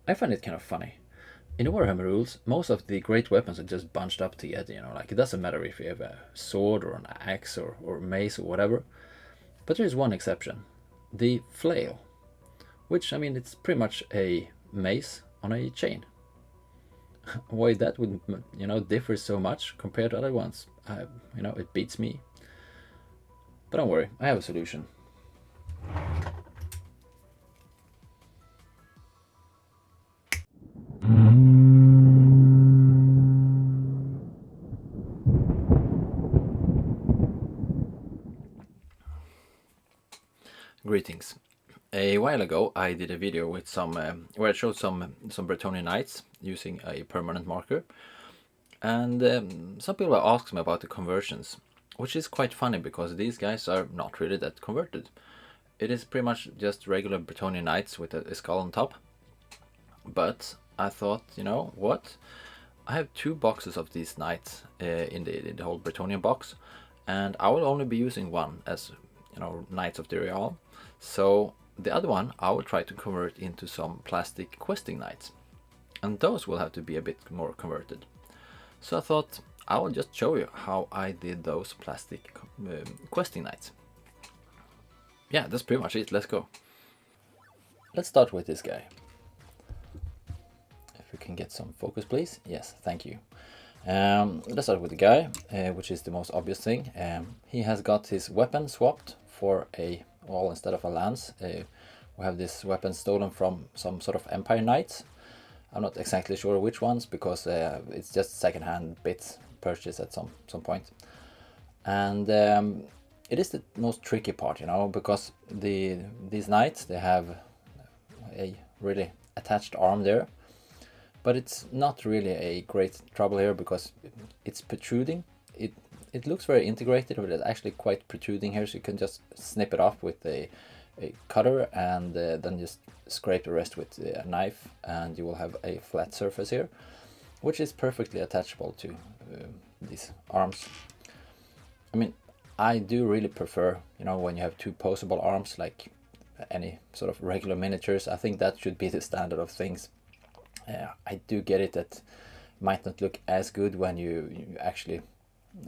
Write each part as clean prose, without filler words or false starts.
I find it kind of funny. In the Warhammer rules, most of the great weapons are just bunched up together, like it doesn't matter if you have a sword or an axe or mace or whatever. But there is one exception, the flail, which, I mean, it's pretty much a mace on a chain. Why that would, differ so much compared to other ones, it beats me. But don't worry, I have a solution. Greetings. A while ago, I did a video with where I showed some Bretonnian knights using a permanent marker, and some people asked me about the conversions, which is quite funny because these guys are not really that converted. It is pretty much just regular Bretonnian knights with a skull on top. But I thought, you know what? I have 2 boxes of these knights in the whole Bretonnian box, and I will only be using one as Knights of the Real. So the other one I will try to convert into some plastic questing knights, and those will have to be a bit more converted. So I thought I will just show you how I did those plastic questing knights. Yeah, that's pretty much it. Let's go. Let's start with this guy. If we can get some focus, please. Yes, thank you. Let's start with the guy, which is the most obvious thing. He has got his weapon swapped for instead of a lance. We have this weapon stolen from some sort of Empire Knights. I'm not exactly sure which ones because it's just secondhand bits purchased at some point. And it is the most tricky part, because these knights, they have a really attached arm there. But it's not really a great trouble here because it's protruding. It looks very integrated, but it's actually quite protruding here, so you can just snip it off with a cutter and then just scrape the rest with a knife, and you will have a flat surface here, which is perfectly attachable to these arms. I mean, I do really prefer, when you have 2 posable arms, like any sort of regular miniatures. I think that should be the standard of things. I do get it that might not look as good when you actually,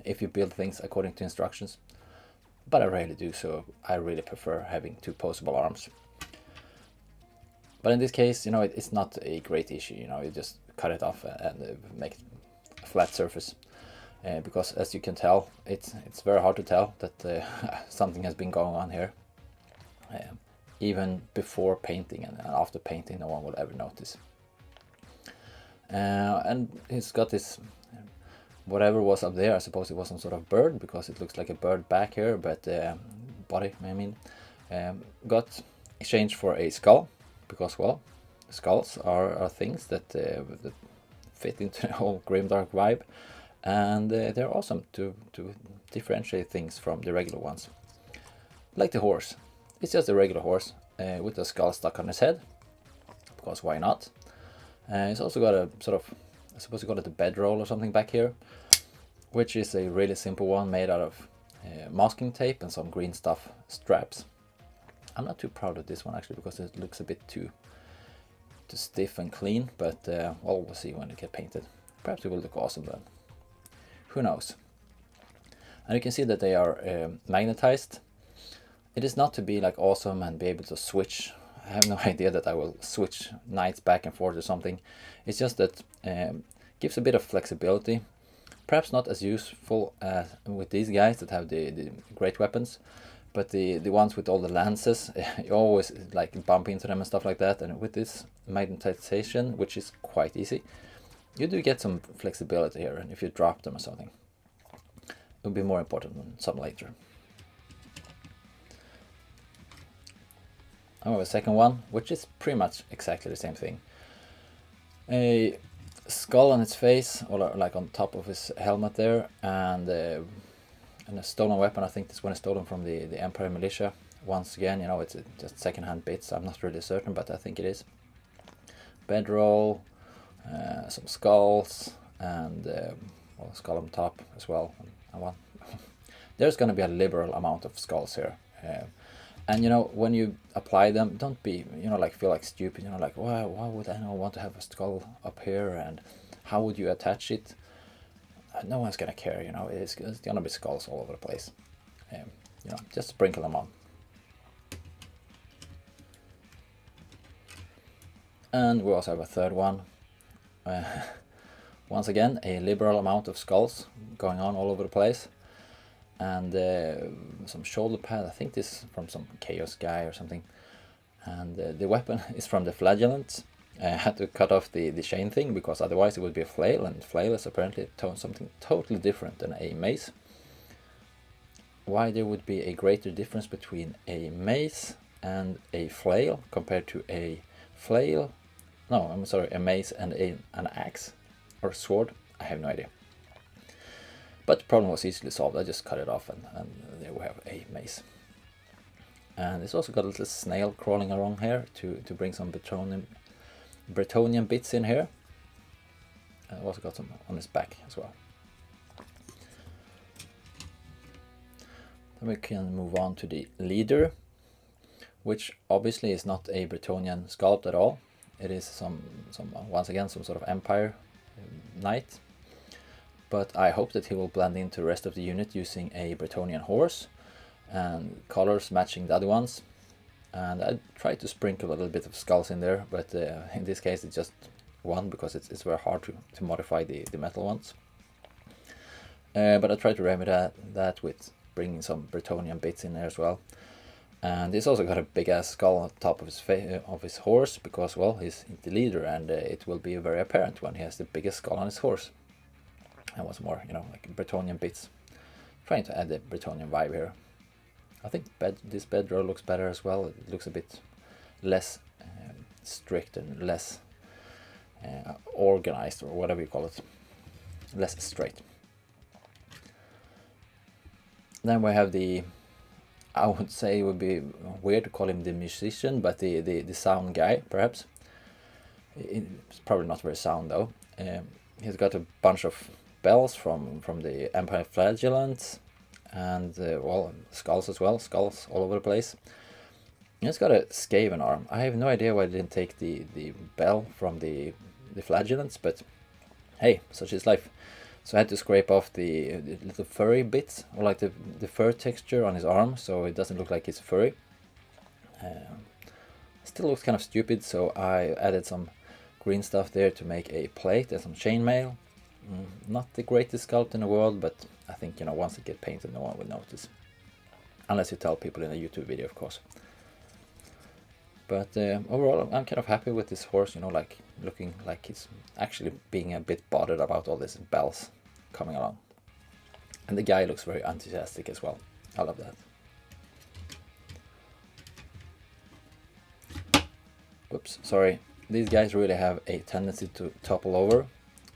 if you build things according to instructions, but I rarely do, so I really prefer having 2 posable arms. But in this case, it's not a great issue. You just cut it off and make a flat surface, because as you can tell, it's very hard to tell that something has been going on here. Even before painting and after painting, no one will ever notice. And he's got this, whatever was up there, I suppose it was some sort of bird, because it looks like a bird back here, but body, I mean, got exchanged for a skull, because, well, skulls are things that fit into the whole Grimdark vibe, and they're awesome to differentiate things from the regular ones. Like the horse. It's just a regular horse with a skull stuck on his head, because why not? It's also got a sort of, I suppose you call it a bedroll or something back here, which is a really simple one made out of masking tape and some green stuff straps. I'm not too proud of this one actually because it looks a bit too stiff and clean, but well, we'll see when it gets painted. Perhaps it will look awesome then. Who knows? And you can see that they are magnetized. It is not to be like awesome and be able to switch. I have no idea that I will switch knights back and forth or something. It's just that gives a bit of flexibility. Perhaps not as useful with these guys that have the great weapons, but the ones with all the lances, you always like bump into them and stuff like that. And with this magnetization, which is quite easy, you do get some flexibility here. And if you drop them or something, it will be more important than some later. I have a second one, which is pretty much exactly the same thing. A skull on its face, or like on top of his helmet there, and a stolen weapon. I think this one is stolen from the Empire Militia. Once again, it's just second-hand bits. I'm not really certain, but I think it is. Bedroll, some skulls, and well, skull on top as well. There's going to be a liberal amount of skulls here. And you know, when you apply them, don't be, you know, like feel like stupid, you know, like why would I want to have a skull up here, and how would you attach it? No one's gonna care, you know. It's gonna be skulls all over the place. You know, just sprinkle them on. And we also have a third one. Once again, a liberal amount of skulls going on all over the place. And some shoulder pad, I think this is from some chaos guy or something. And the weapon is from the flagellant. I had to cut off the chain thing, because otherwise it would be a flail, and flail is apparently something totally different than a mace. Why there would be a greater difference between a mace and a flail compared to a flail? No, I'm sorry, a mace and an axe or sword? I have no idea. But the problem was easily solved. I just cut it off, and there we have a mace. And it's also got a little snail crawling around here to bring some Bretonnian bits in here. And also got some on his back as well. Then we can move on to the leader, which obviously is not a Bretonnian sculpt at all. It is some once again some sort of empire knight. But I hope that he will blend into the rest of the unit using a Bretonnian horse and colors matching the other ones. And I tried to sprinkle a little bit of skulls in there, but in this case it's just one, because it's very hard to modify the metal ones. But I tried to remedy that with bringing some Bretonnian bits in there as well. And he's also got a big ass skull on top of his horse, because, well, he's the leader, and it will be very apparent when he has the biggest skull on his horse. And what's more, you know, like Bretonnian bits. Trying to add the Bretonnian vibe here. I think this bedroll looks better as well. It looks a bit less strict and less organized, or whatever you call it. Less straight. Then we have I would say it would be weird to call him the musician, but the sound guy, perhaps. It's probably not very sound though. He's got a bunch of bells from the Empire Flagellants, and well, skulls as well, skulls all over the place. He's got a Skaven arm. I have no idea why they didn't take the bell from the Flagellants, but hey, such is life. So I had to scrape off the little furry bits, or like the fur texture on his arm, so it doesn't look like it's furry. Still looks kind of stupid, so I added some green stuff there to make a plate and some chainmail. Not the greatest sculpt in the world, but I think, you know, once it gets painted, no one will notice. Unless you tell people in a YouTube video, of course. But overall, I'm kind of happy with this horse, you know, like looking like he's actually being a bit bothered about all these bells coming along. And the guy looks very enthusiastic as well. I love that. Whoops, sorry. These guys really have a tendency to topple over.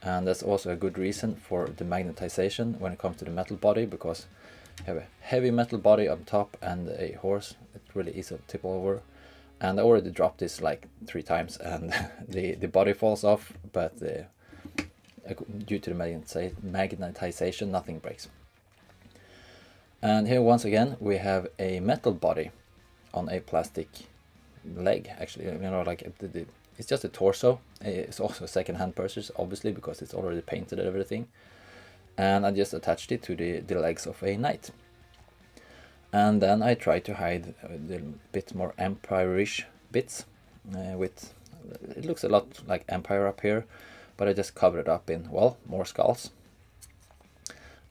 And that's also a good reason for the magnetization when it comes to the metal body, because you have a heavy metal body on top and a horse. It's really easy to tip over. And I already dropped this like 3 times, and the body falls off, but due to the magnetization, nothing breaks. And here once again we have a metal body on a plastic leg. Actually, you know, like it's just a torso. It's also a second-hand purchase, obviously, because it's already painted and everything. And I just attached it to the legs of a knight. And then I tried to hide the bit more empire-ish bits with, it looks a lot like Empire up here, but I just covered it up in, well, more skulls.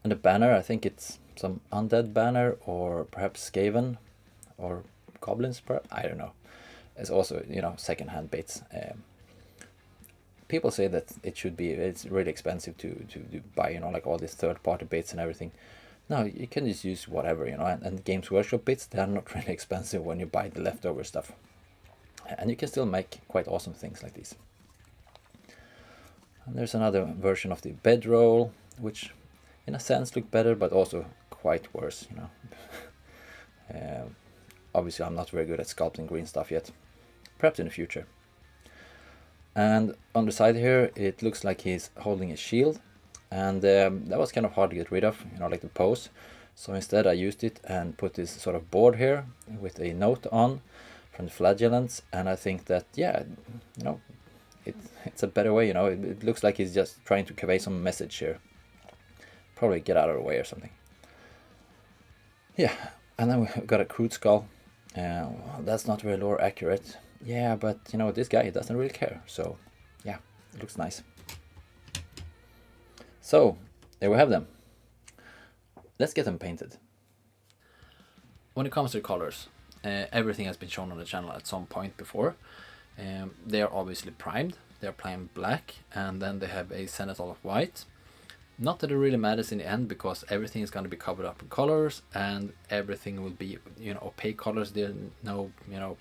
And the banner, I think it's some undead banner, or perhaps Skaven, or goblins, perhaps, I don't know. It's also, you know, second-hand bits. People say that it's really expensive to buy, you know, like all these third-party bits and everything. No, you can just use whatever, you know, and Games Workshop bits, they are not really expensive when you buy the leftover stuff. And you can still make quite awesome things like these. And there's another version of the bedroll, which in a sense look better, but also quite worse, you know. Obviously I'm not very good at sculpting green stuff yet. Perhaps in the future. And on the side here, it looks like he's holding a shield. And that was kind of hard to get rid of, you know, like the pose. So instead I used it and put this sort of board here with a note on from the flagellants, and I think that, yeah, you know, it's a better way, you know. It looks like he's just trying to convey some message here. Probably get out of the way or something. Yeah, and then we got a crude skull. That's not very lore accurate. Yeah, but you know, this guy, he doesn't really care. So yeah, it looks nice. So there we have them. Let's get them painted. When it comes to colors, everything has been shown on the channel at some point before. They are obviously primed. They are primed black, and then they have a citadel of white. Not that it really matters in the end, because everything is going to be covered up in colors, and everything will be, you know, opaque colors. There's no, you know,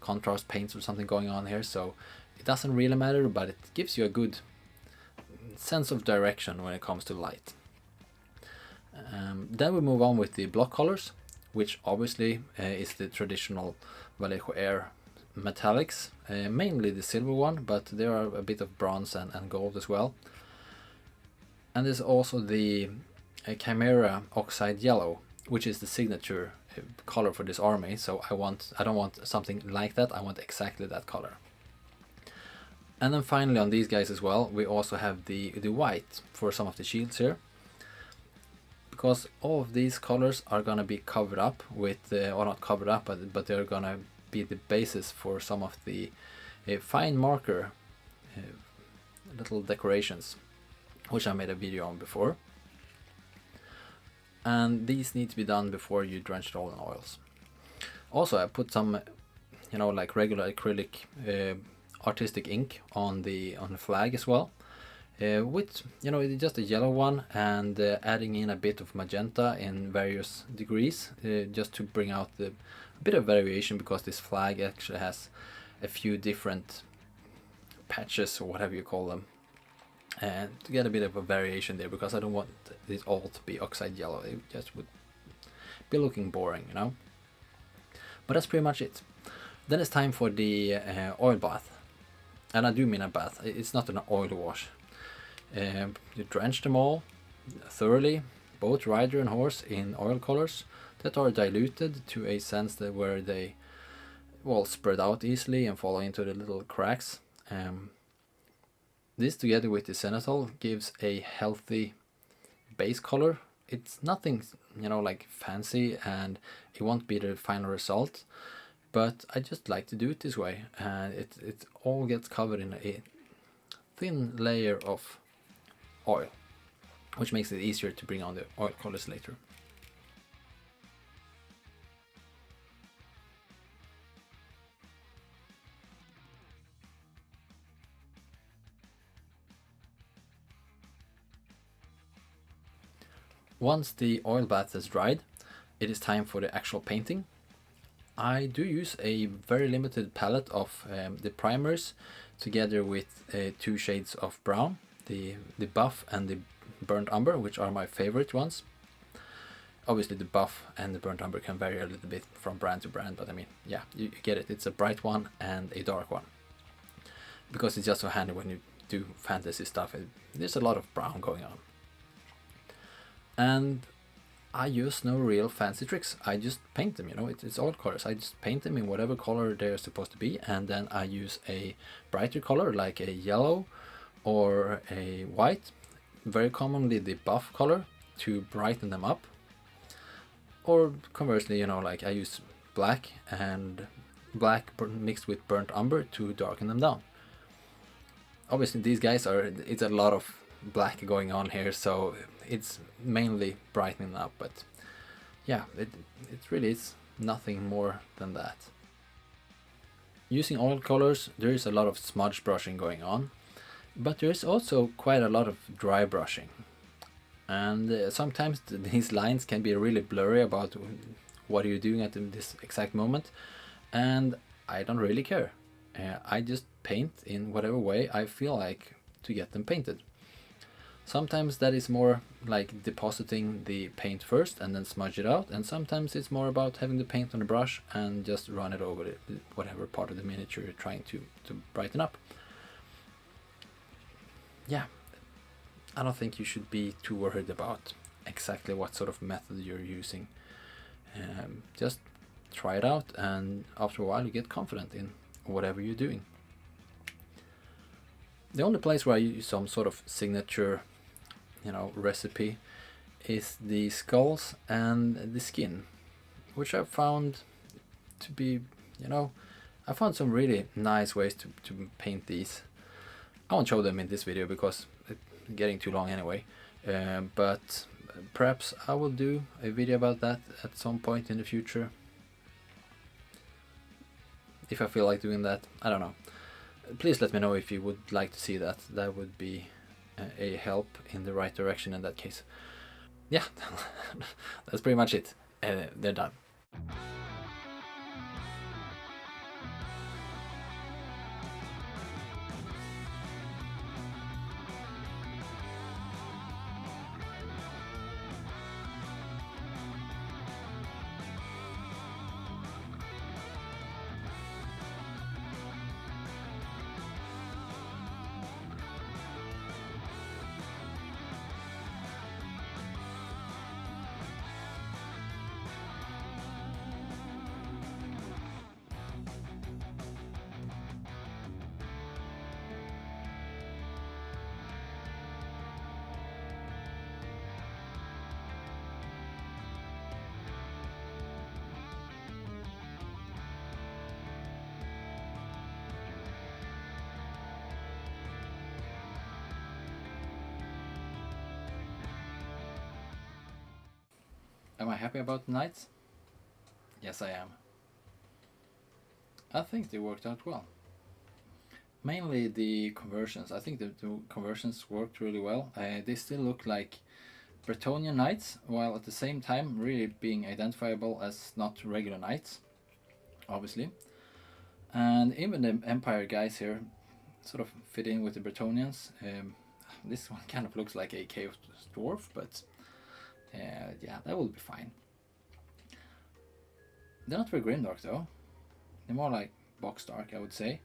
contrast paints or something going on here, so it doesn't really matter, but it gives you a good sense of direction when it comes to light. Then we move on with the block colors, which obviously is the traditional Vallejo Air metallics, mainly the silver one, but there are a bit of bronze and gold as well. And there's also the Chimera Oxide Yellow, which is the signature color for this army. So I don't want something like that, I want exactly that color. And then finally on these guys as well, we also have the white for some of the shields here. Because all of these colors are going to be covered up with, or not covered up, but they're going to be the basis for some of the fine marker little decorations, which I made a video on before. And these need to be done before you drench it all in oils. Also, I put some, you know, like regular acrylic artistic ink on the flag as well. With, you know, just a yellow one, and adding in a bit of magenta in various degrees, just to bring out a bit of variation, because this flag actually has a few different patches, or whatever you call them, and to get a bit of a variation there, because I don't want this all to be oxide yellow. It just would be looking boring, you know. But that's pretty much it. Then it's time for the oil bath, and I do mean a bath. It's not an oil wash. You drench them all thoroughly, both rider and horse, in oil colors that are diluted to a sense that where they, well, spread out easily and fall into the little cracks. This together with the citadel gives a healthy base color. It's nothing, you know, like fancy, and it won't be the final result, but I just like to do it this way, and it all gets covered in a thin layer of oil, which makes it easier to bring on the oil colors later. Once the oil bath has dried, it is time for the actual painting. I do use a very limited palette of the primers, together with 2 shades of brown, the buff and the burnt umber, which are my favorite ones. Obviously the buff and the burnt umber can vary a little bit from brand to brand, but I mean, yeah, you get it. It's a bright one and a dark one, because it's just so handy when you do fantasy stuff. There's a lot of brown going on. And I use no real fancy tricks. I just paint them, you know, it's all colors. I just paint them in whatever color they're supposed to be, and then I use a brighter color like a yellow or a white, very commonly the buff color, to brighten them up. Or conversely, you know, like I use black and black mixed with burnt umber to darken them down. Obviously these guys it's a lot of black going on here, so it's mainly brightening up, but yeah, it really is nothing more than that. Using oil colors, there is a lot of smudge brushing going on, but there is also quite a lot of dry brushing, and sometimes these lines can be really blurry about what are you doing at this exact moment, and I don't really care. I just paint in whatever way I feel like to get them painted. Sometimes that is more like depositing the paint first and then smudge it out, and sometimes it's more about having the paint on the brush and just run it over whatever part of the miniature you're trying to brighten up. Yeah, I don't think you should be too worried about exactly what sort of method you're using. Just try it out, and after a while you get confident in whatever you're doing. The only place where I use some sort of signature, recipe is the skulls and the skin, which I've found to be, I found some really nice ways to paint these. I won't show them in this video because it's getting too long anyway, but perhaps I will do a video about that at some point in the future. If I feel like doing that, I don't know. Please let me know if you would like to see that. That would be a help in the right direction in that case. Yeah, that's pretty much it. They're done. Am I happy about the knights? Yes, I am. I think they worked out well. Mainly the conversions. I think the conversions worked really well. They still look like Bretonnian knights, while at the same time really being identifiable as not regular knights, obviously. And even the Empire guys here sort of fit in with the Bretonnians. This one kind of looks like a Chaos Dwarf, but yeah, that will be fine. They're not very Grimdark though. They're more like box dark, I would say.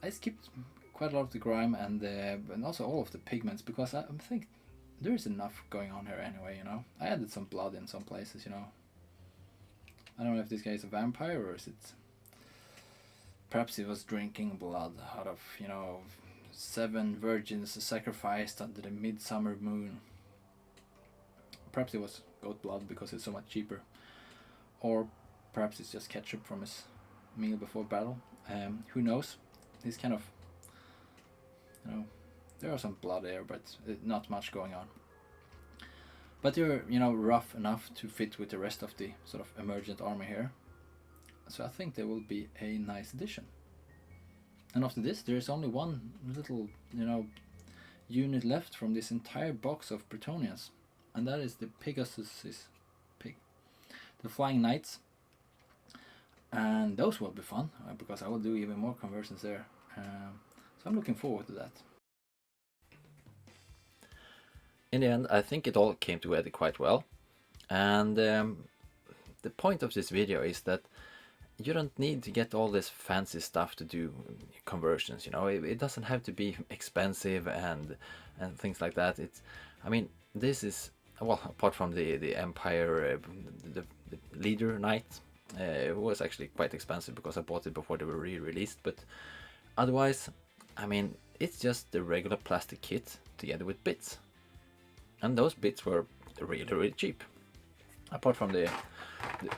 I skipped quite a lot of the grime and also all of the pigments because I think there is enough going on here anyway, I added some blood in some places, I don't know if this guy is a vampire or is it... Perhaps he was drinking blood out of, 7 virgins sacrificed under the midsummer moon. Perhaps it was goat blood because it's so much cheaper. Or perhaps it's just ketchup from his meal before battle. Who knows? He's kind of, there are some blood there, but not much going on. But they're, rough enough to fit with the rest of the sort of emergent army here. So I think they will be a nice addition. And after this, there is only one little, unit left from this entire box of Bretonnians. And that is the the Flying Knights. And those will be fun, because I will do even more conversions there. So I'm looking forward to that. In the end, I think it all came together quite well. And the point of this video is that you don't need to get all this fancy stuff to do conversions, it doesn't have to be expensive and things like that. This is, well, apart from the Empire, the leader knight, it was actually quite expensive because I bought it before they were re-released, but otherwise, it's just the regular plastic kit together with bits. And those bits were really, really cheap. Apart from the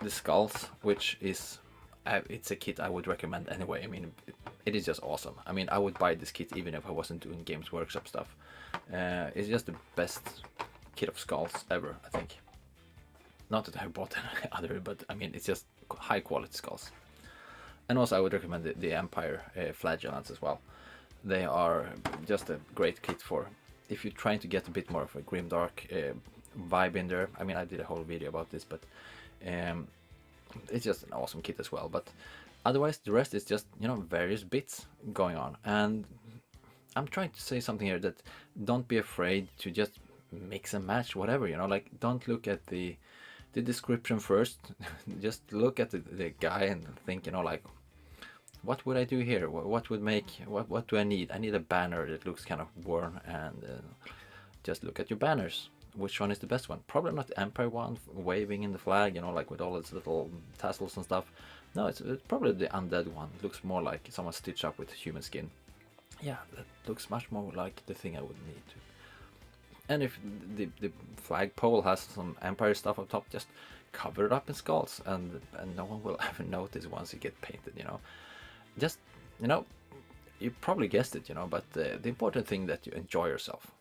skulls, which is, it's a kit I would recommend anyway. It is just awesome. I would buy this kit even if I wasn't doing Games Workshop stuff. It's just the best kit of skulls ever, I think. Not that I bought any other, but it's just high quality skulls. And also I would recommend the Empire flagellants as well. They are just a great kit for if you're trying to get a bit more of a Grimdark vibe in there. I did a whole video about this, but it's just an awesome kit as well. But otherwise the rest is just, various bits going on. And I'm trying to say something here, that don't be afraid to just mix and match whatever, don't look at the description first. Just look at the guy and think, what would I do here? What would make, what do I need? I need a banner that looks kind of worn, and just look at your banners. which one is the best one? Probably not the Empire one, waving in the flag, you know, like with all its little tassels and stuff. No, it's probably the undead one. It looks more like someone stitched up with human skin. Yeah, that looks much more like the thing I would need to. And if the flagpole has some Empire stuff on top, just cover it up in skulls, and no one will ever notice once you get painted, you know. Just, you know, you probably guessed it, you know, but the important thing that you enjoy yourself.